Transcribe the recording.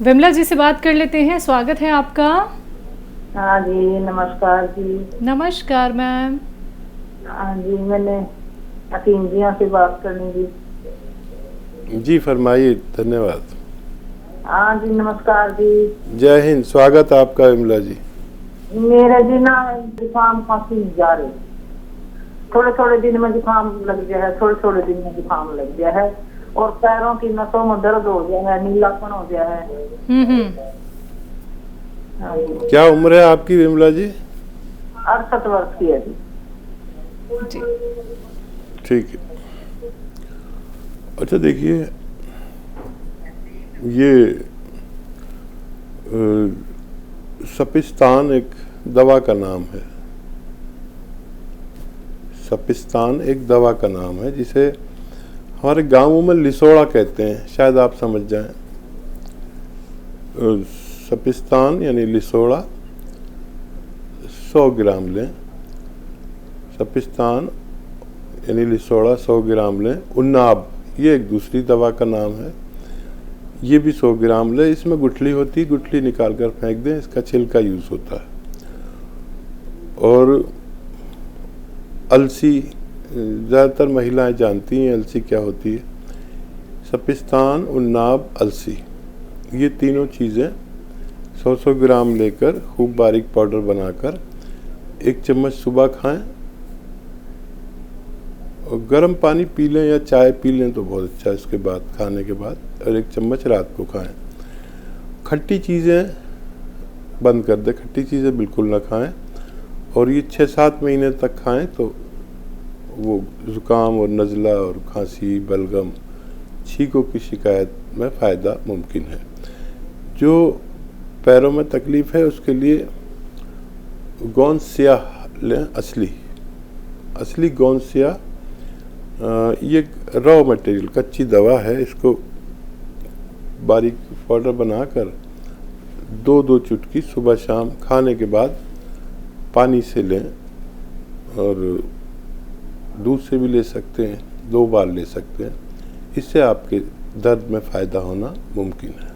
विमला जी से बात कर लेते हैं। स्वागत है आपका। हाँ जी, नमस्कार जी। नमस्कार मैम। हाँ जी, मैंने हकीम जिया से बात करनी जी। जी फरमाइए, धन्यवाद। हाँ जी, नमस्कार जी। जय हिंद, स्वागत आपका विमला जी। मेरे जी ना जुकाम खांसी जा रही, थोड़े थोड़े दिन में जुकाम लग गया है, थोड़े थोड़े दिन में जुकाम लग गया है और पैरों की नसों में दर्द हो गया है, नीलापन हो गया है। हाँ जी। क्या उम्र है आपकी विमला जी? 68 वर्ष की है जी। ठीक है। अच्छा देखिए, ये सपिस्तान एक दवा का नाम है। सपिस्तान एक दवा का नाम है जिसे हमारे गांवों में लिसोड़ा कहते हैं, शायद आप समझ जाएं। सपिस्तान यानी लिसोड़ा 100 ग्राम लें। सपिस्तान यानी लिसोड़ा 100 ग्राम लें। उन्नाब ये एक दूसरी दवा का नाम है, ये भी 100 ग्राम लें। इसमें गुठली होती है, गुठली निकाल कर फेंक दें, इसका छिलका यूज होता है। और अलसी, ज़्यादातर महिलाएं जानती हैं अलसी क्या होती है। सपिस्तान, उन्नाब, अलसी, ये तीनों चीज़ें 100-100 ग्राम लेकर खूब बारीक पाउडर बनाकर 1 चम्मच सुबह खाएं और गर्म पानी पी लें या चाय पी लें तो बहुत अच्छा है इसके बाद, खाने के बाद, और 1 चम्मच रात को खाएं। खट्टी चीज़ें बंद कर दें, खट्टी चीज़ें बिल्कुल ना खाएं और ये 6-7 महीने तक खाएं तो वो ज़ुकाम और नज़ला और खांसी, बलगम, छींकों की शिकायत में फ़ायदा मुमकिन है। जो पैरों में तकलीफ़ है उसके लिए गोंद स्याह लें, असली गोंद स्याह। ये रॉ मटेरियल, कच्ची दवा है। इसको बारीक पाउडर बनाकर 2-2 चुटकी सुबह शाम खाने के बाद पानी से लें और दूध से भी ले सकते हैं, 2 बार ले सकते हैं। इससे आपके दर्द में फ़ायदा होना मुमकिन है।